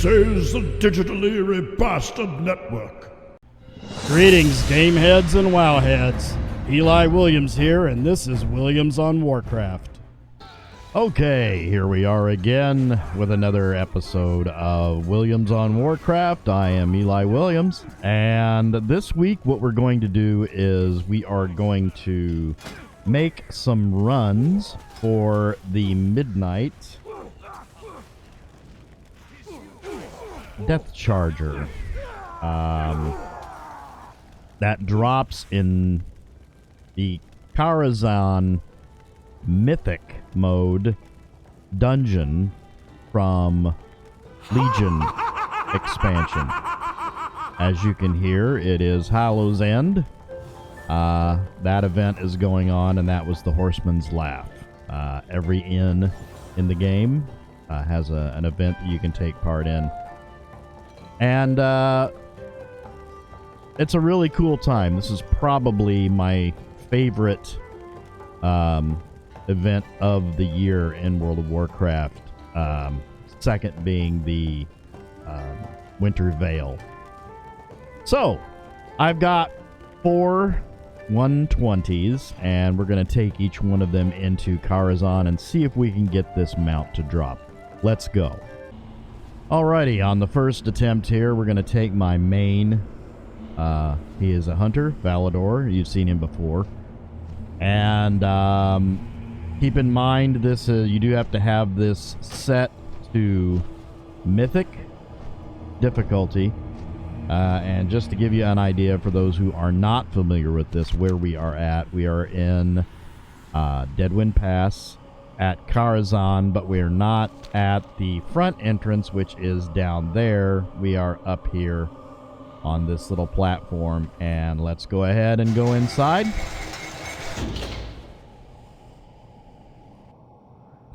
This is the Digitally Rebastard Network. Greetings, game heads and wow heads. Eli Williams here, and this is Williams on Warcraft. Okay, here we are again with another episode of Williams on Warcraft. I am Eli Williams, and this week what we're going to do is we are going to make some runs for the Midnight Death Charger. That drops in the Karazhan mythic mode dungeon from Legion expansion. As you can hear, it is Hallow's End. That event is going on, and that was the Horseman's Laugh. Every inn in the game has an event that you can take part in. And it's a really cool time. This is probably my favorite event of the year in World of Warcraft. Second being the Winter Veil. So, I've got 4 120s, and we're going to take each one of them into Karazhan and see if we can get this mount to drop. Let's go. Alrighty, on the first attempt here, we're going to take my main. He is a hunter, Valador. You've seen him before. And keep in mind, this you do have to have this set to mythic difficulty. And just to give you an idea for those who are not familiar with this, where we are at, we are in Deadwind Pass at Karazhan, but we are not at the front entrance, which is down there. We are up here on this little platform, and let's go ahead and go inside.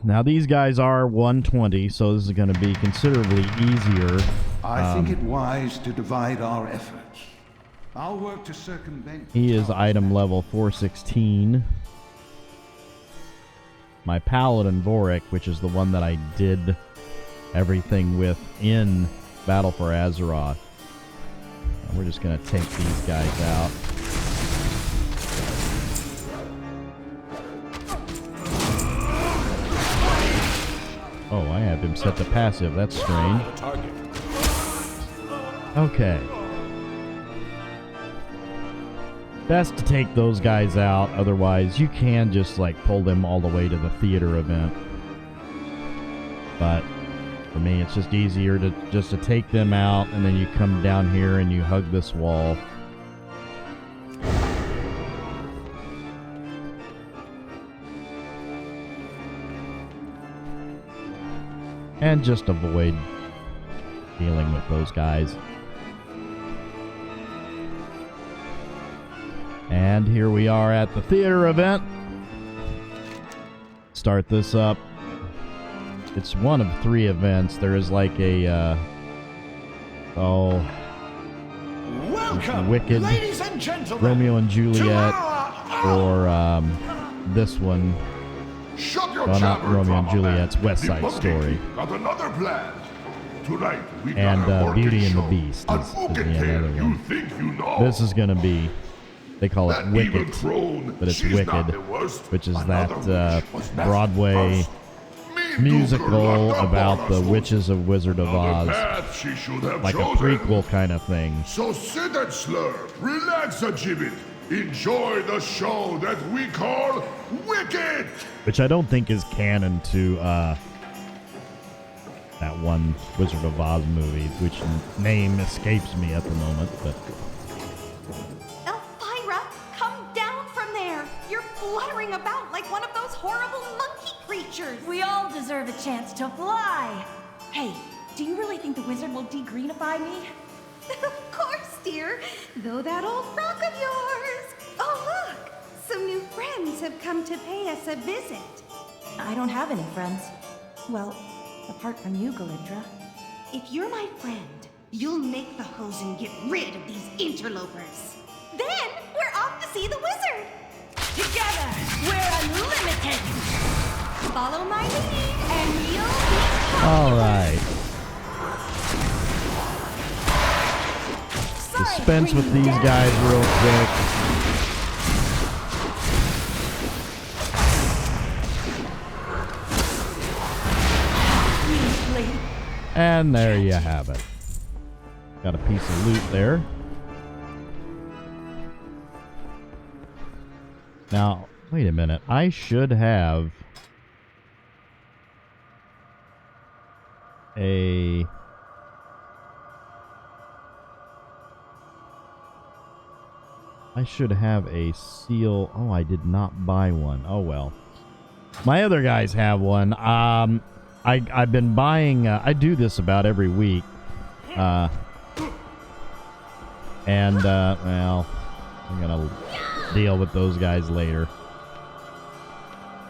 Now these guys are 120, so this is going to be considerably easier. I think it wise to divide our efforts. I'll work to circumvent. He is item level 416. My Paladin Vorik, which is the one that I did everything with in Battle for Azeroth. We're just going to take these guys out. Oh, I have him set to passive. That's strange. Okay. Best to take those guys out, otherwise you can just like pull them all the way to the theater event. But for me, it's just easier to take them out, and then you come down here and you hug this wall. And just avoid dealing with those guys. And here we are at the theater event. Start this up. It's one of 3 events. There is like a Welcome, Wicked, ladies and gentlemen, Romeo and Juliet, or this one. Shut your Well, not jabber, Romeo and drama Juliet's man. West The Side monkey Story. Got another plan. Tonight we And got a Beauty orchid and the show. Beast A is the orchid other tale one. you think you know. This is going to be, they call it That evil Wicked, crone, but it's she's Wicked, not the worst. which is Another that witch was Broadway first. Me musical Duker locked up about on the us. Witches of Wizard of Another Oz. path she should have Like a chosen. prequel kind of thing. So sit and slurp, relax a gibbet, enjoy the show that we call Wicked! Which I don't think is canon to that one Wizard of Oz movie, which name escapes me at the moment. But Elvira, come down from there! You're fluttering about like one of those horrible monkey creatures! We all deserve a chance to fly. Hey, do you really think the wizard will degreenify me? Of course, dear! Though that old frock of yours! Oh, look! Some new friends have come to pay us a visit. I don't have any friends. Well, apart from you, Galindra. If you're my friend, you'll make the Hosen get rid of these interlopers. Then we're off to see the wizard. Together, we're unlimited! Follow my lead, and you'll be all right. dispense with these guys real quick. And there you have it. Got a piece of loot there. Now, wait a minute. I should have a... I should have a seal. Oh, I did not buy one. Oh, well. My other guys have one. I've been buying... I do this about every week. Well, I'm going to deal with those guys later.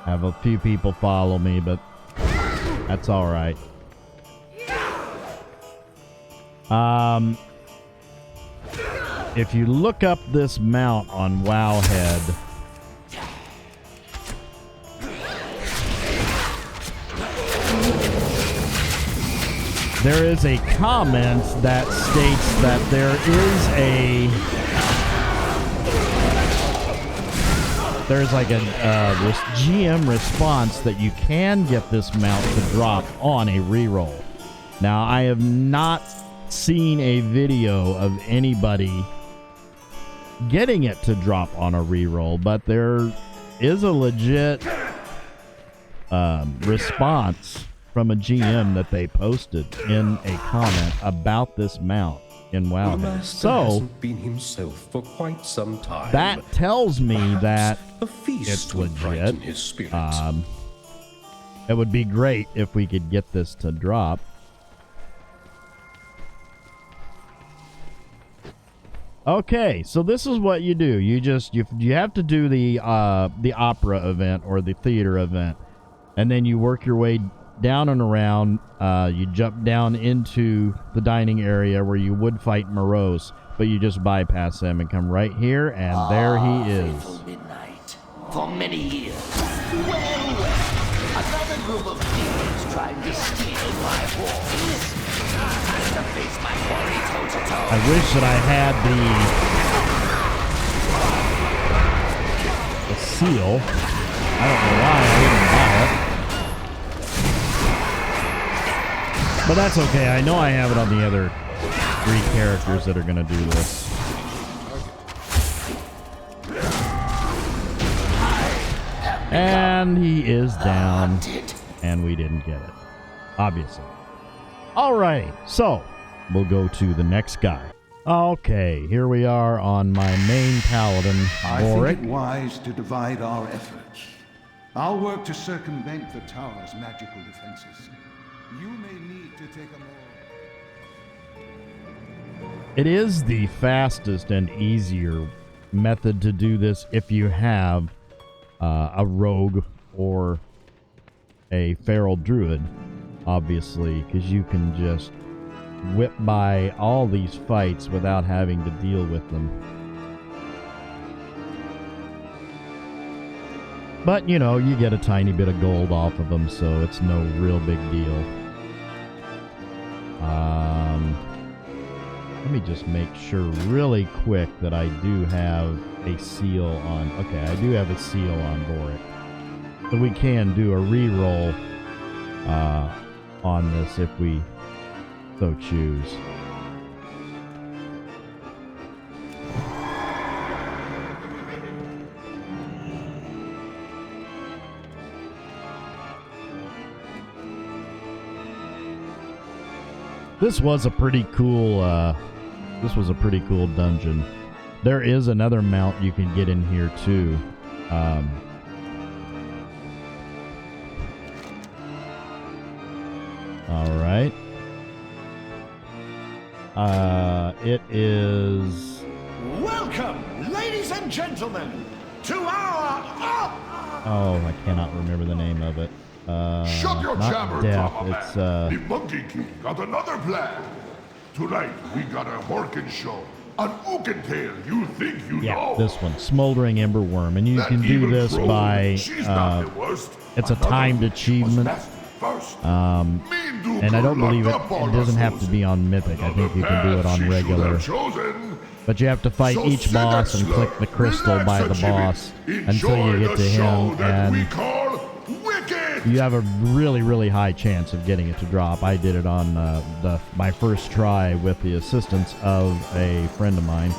Have a few people follow me, but that's all right. If you look up this mount on Wowhead, there is a comment that states that there's like a GM response that you can get this mount to drop on a reroll. Now, I have not seen a video of anybody getting it to drop on a reroll, but there is a legit response from a GM that they posted in a comment about this mount in WoW. So hasn't been himself for quite some time. That tells me that a feast it's will legit. brighten his spirits. It would be great if we could get this to drop. Okay, so this is what you do. You have to do the opera event or the theater event, and then you work your way down and around. You jump down into the dining area where you would fight Morose, but you just bypass them and come right here, and there he is. Faithful midnight. For many years. Well, another group of thieves trying to steal my horse. Time to face my quarry toe-to-toe. I wish that I had the seal. I don't know why I didn't buy it. But that's okay. I know I have it on the other 3 characters that are going to do this. And he is down. And we didn't get it. Obviously. Alrighty. So, we'll go to the next guy. Okay, here we are on my main paladin, I Boric. think it wise to divide our efforts. I'll work to circumvent the tower's magical defenses. You may need to take a more... It is the fastest and easier method to do this if you have a rogue or a feral druid, obviously, because you can just whip by all these fights without having to deal with them. But, you know, you get a tiny bit of gold off of them, so it's no real big deal. Let me just make sure really quick that I do have a seal on... Okay, I do have a seal on Boric. So we can do a reroll on this if we so choose. This was a pretty cool dungeon. There is another mount you can get in here too. All right. It is... Welcome, ladies and gentlemen, to our... Oh, I cannot remember the name of it. Shut your not jabber, death. drama It's man. The Monkey King got another plan. Tonight we got a Horkin show. An Ookin tale you think you know. this one, Smoldering Ember Worm, and you That can do evil this troll, by she's not the worst. it's a Another timed was achievement. nasty. first. And I don't believe it doesn't have to be on mythic. I think you can do it on regular. But you have to fight each boss and click the crystal by the boss until you get to him, and you have a really, really high chance of getting it to drop. I did it on my first try with the assistance of a friend of mine.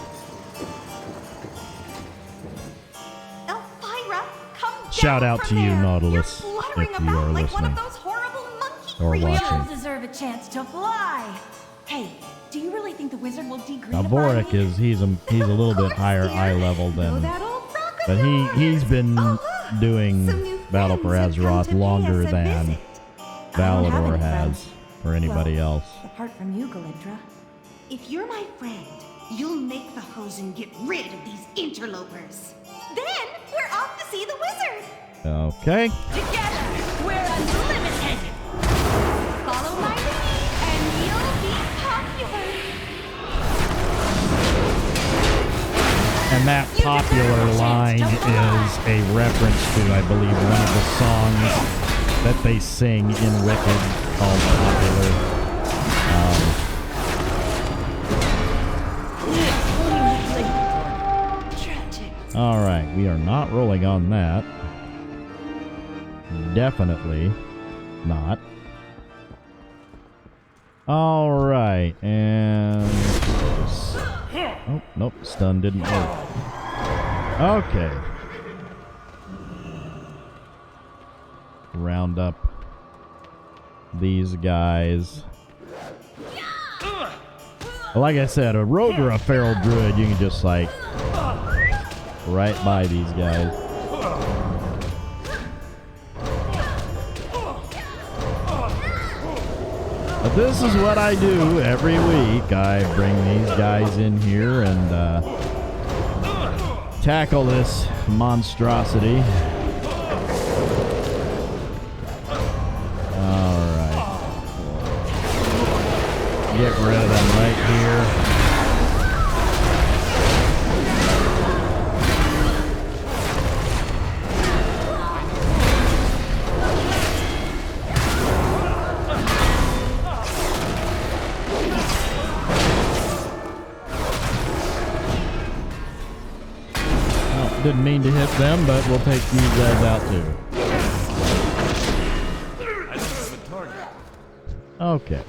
Elvira, come down Shout out from to you, there. Nautilus, You're fluttering if you about are like one listening of those horrible monkey or creatures. You watching. all deserve a chance to fly. Hey, do you really think the wizard will degrade Now Vorik me? he's a little bit higher eye level than, but he's been doing Battle for Azeroth longer than Valador has, or anybody else. Apart from you, Galindra. If you're my friend, you'll make the Hosen get rid of these interlopers. Then we're off to see the wizard. Okay. Together, we're unlimited. Follow my lead, and you'll be popular. And that popular line is a reference to, I believe, one of the songs that they sing in Wicked called Popular. All right, we are not rolling on that. Definitely not. All right, and oh, nope, stun didn't work. Okay. Round up these guys. Like I said, a rogue or a feral druid, you can just like right by these guys. But this is what I do every week. I bring these guys in here and tackle this monstrosity. Alright. Get rid of them right here. Didn't mean to hit them, but we'll take these guys out too. Okay.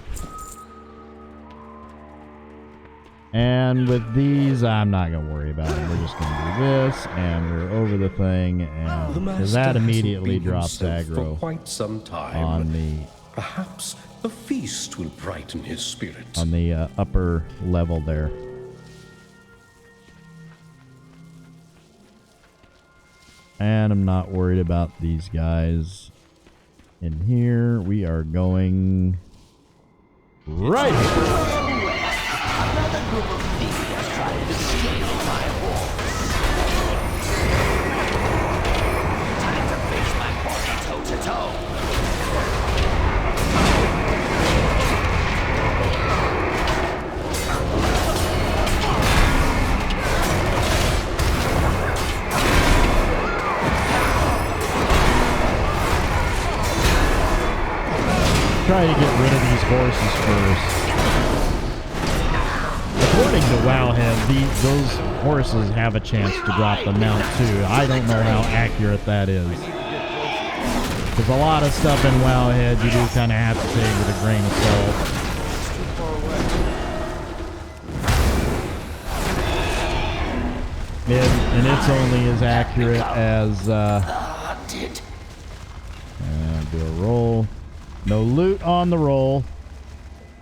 And with these, I'm not going to worry about them. We're just going to do this, and we're over the thing, and because that immediately drops aggro for quite some time. on the Perhaps a feast will brighten his spirit. on the upper level there. And I'm not worried about these guys in here. We are going right here. Another group of thieves trying to steal my horse. Time to face my body toe-to-toe. Try to get rid of these horses first. According to Wowhead, those horses have a chance to drop the mount too. I don't know how accurate that is. Because a lot of stuff in Wowhead you do kind of have to take with a grain of salt. And it's only as accurate as do a roll. No loot on the roll.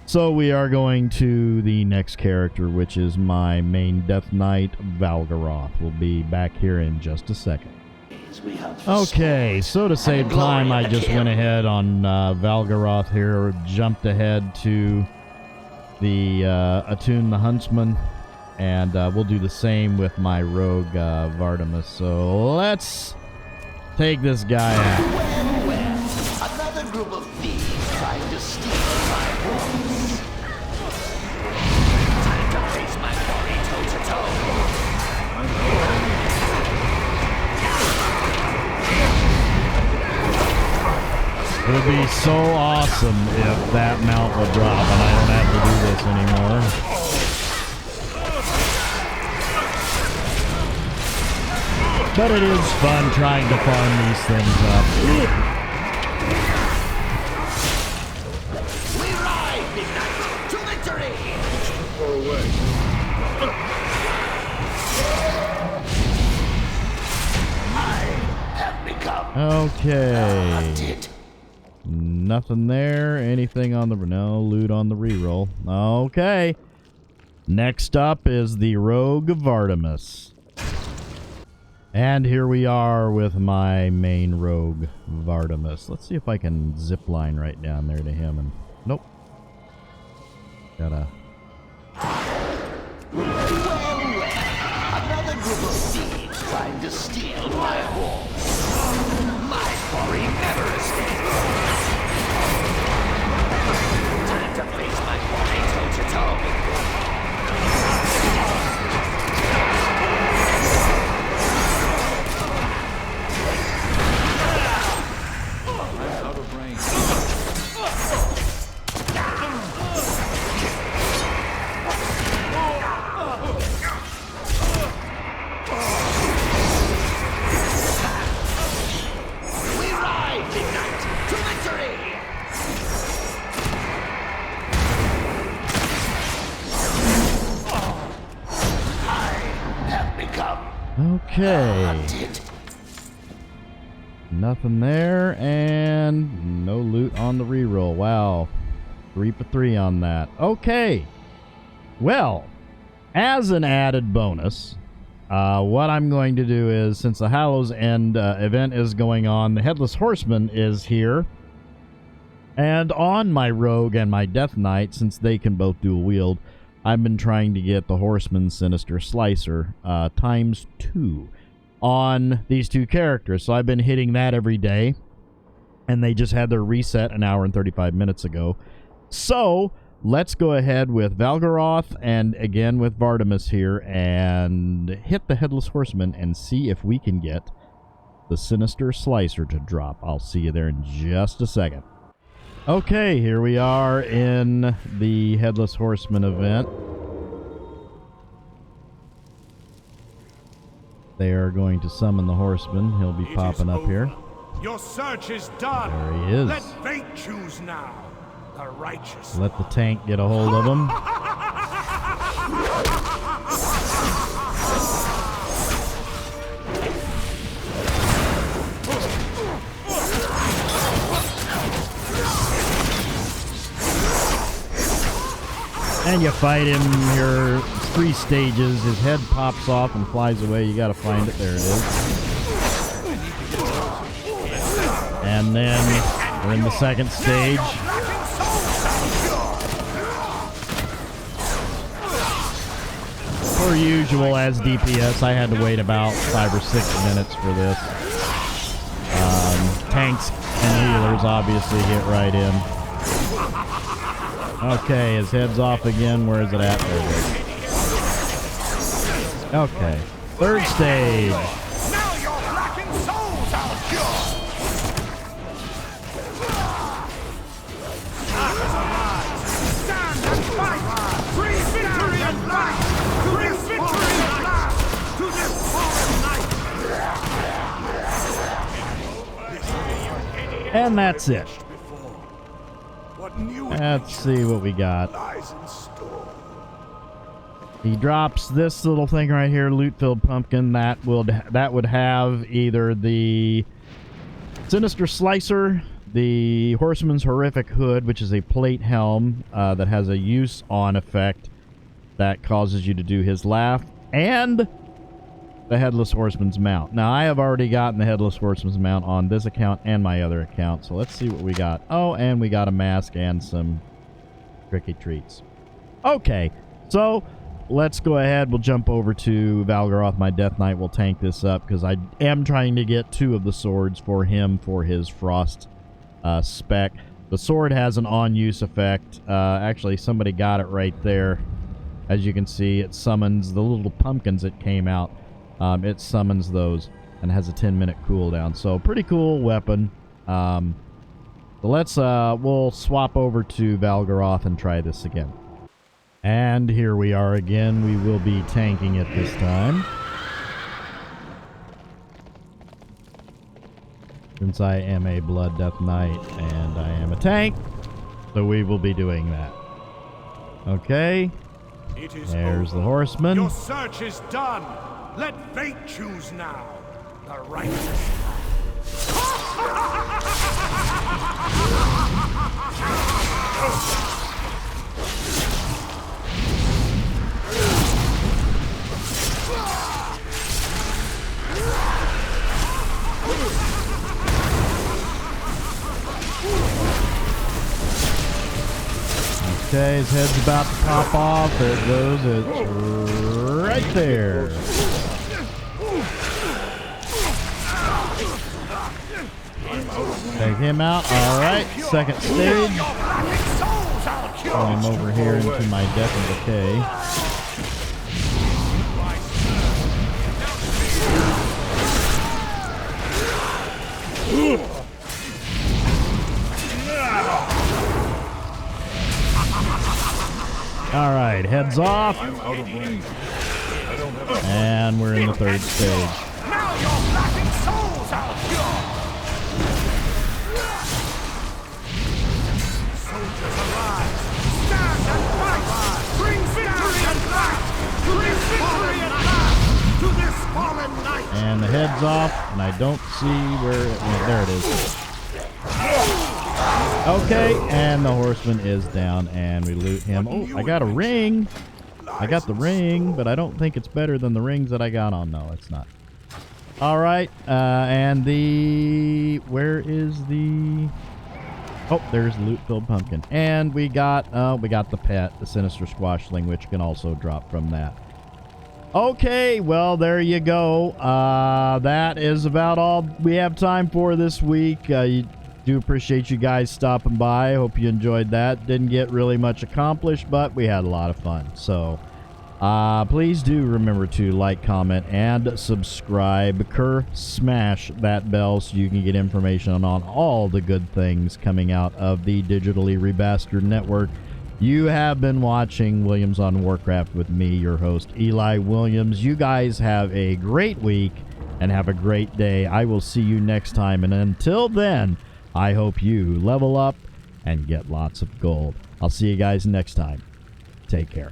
So we are going to the next character, which is my main Death Knight, Valgaroth. We'll be back here in just a second. Okay, so to save time, I just went ahead on Valgaroth here, jumped ahead to the Attune the Huntsman, and we'll do the same with my rogue Vardamus. So let's take this guy out. Another group of thieves trying to steal my horse. Time to face my body toe-to-toe. For the be so awesome if that mount would drop and I don't have to do this anymore. But it is fun trying to farm these things up. We ride, midnight, to victory! I have become Okay. hunted. Nothing there. Anything on the... No, loot on the reroll. Okay. Next up is the Rogue of Artemis. And here we are with my main rogue, Vardamus. Let's see if I can zip line right down there to him. And nope. Gotta... Well, another group of thieves trying to steal my horse. My quarry never escapes. Time to face my quarry toe-to-toe. Okay. Nothing there, and no loot on the reroll. Wow. 3 for 3 on that. Okay. Well, as an added bonus, what I'm going to do is, since the Hallows End event is going on, the Headless Horseman is here. And on my Rogue and my Death Knight, since they can both dual wield, I've been trying to get the Horseman Sinister Slicer ×2 on these two characters. So I've been hitting that every day. And they just had their reset an hour and 35 minutes ago. So let's go ahead with Valgaroth and again with Vardamus here and hit the Headless Horseman and see if we can get the Sinister Slicer to drop. I'll see you there in just a second. Okay, here we are in the Headless Horseman event. They are going to summon the Horseman. He'll be popping up here. Your search is done. There he is. Let fate choose now. The righteous. Let the tank get a hold of him. And you fight him, you're 3 stages, his head pops off and flies away, you gotta find it, there it is. And then we're in the second stage. Per usual, as DPS, I had to wait about 5 or 6 minutes for this. Tanks and healers obviously hit right in. Okay, his head's off again. Where is it at? There it is. Okay. Third stage. Now your blackened souls are pure. Others arise. Stand and fight. Bring victory at last. Bring victory at last to this fallen knight. And that's it. Let's see what we got. He drops this little thing right here, loot-filled pumpkin. That would have either the Sinister Slicer, the Horseman's Horrific Hood, which is a plate helm that has a use on effect that causes you to do his laugh, and the Headless Horseman's mount. Now, I have already gotten the Headless Horseman's mount on this account and my other account, so let's see what we got. Oh, and we got a mask and some tricky treats. Okay, so let's go ahead. We'll jump over to Valgaroth, my Death Knight. We'll tank this up because I am trying to get 2 of the swords for him for his Frost spec. The sword has an on-use effect. Actually, somebody got it right there. As you can see, it summons the little pumpkins that came out. It summons those and has a 10-minute cooldown. So, pretty cool weapon. So let's, we'll swap over to Valgaroth and try this again. And here we are again. We will be tanking it this time. Since I am a Blood Death Knight and I am a tank, so we will be doing that. Okay. There's the horseman. Your search is done. Let fate choose now. The righteous. Okay, his head's about to pop off. There it goes. It's right there. Take him out. All right, second stage. Throw him over here into my death and decay. All right, heads off. And we're in the third stage. Now your laughing souls are pure. Soldiers arise. Stand and fight. Bring victory at last. Bring victory at last to this fallen knight. And the head's off, and I don't see where it went. There it is. Okay, and the horseman is down, and we loot him. Oh, I got a ring. I got the ring, but I don't think it's better than the rings that I got on. No, it's not. All right, and the... Where is the... Oh, there's the loot-filled pumpkin. And we got the pet, the Sinister Squashling, which can also drop from that. Okay, well, there you go. That is about all we have time for this week. Do appreciate you guys stopping by. Hope you enjoyed that. Didn't get really much accomplished, but we had a lot of fun. So please do remember to like, comment, and subscribe. Smash that bell so you can get information on all the good things coming out of the Digitally Rebastard Network. You have been watching Williams on Warcraft with me, your host, Eli Williams. You guys have a great week and have a great day. I will see you next time, and until then, I hope you level up and get lots of gold. I'll see you guys next time. Take care.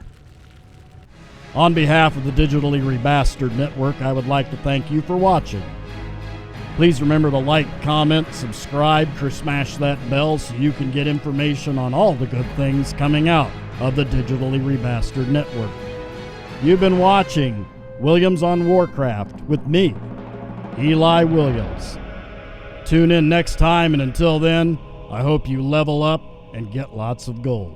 On behalf of the Digitally Rebastard Network, I would like to thank you for watching. Please remember to like, comment, subscribe, smash that bell so you can get information on all the good things coming out of the Digitally Rebastard Network. You've been watching Williams on Warcraft with me, Eli Williams. Tune in next time, and until then, I hope you level up and get lots of gold.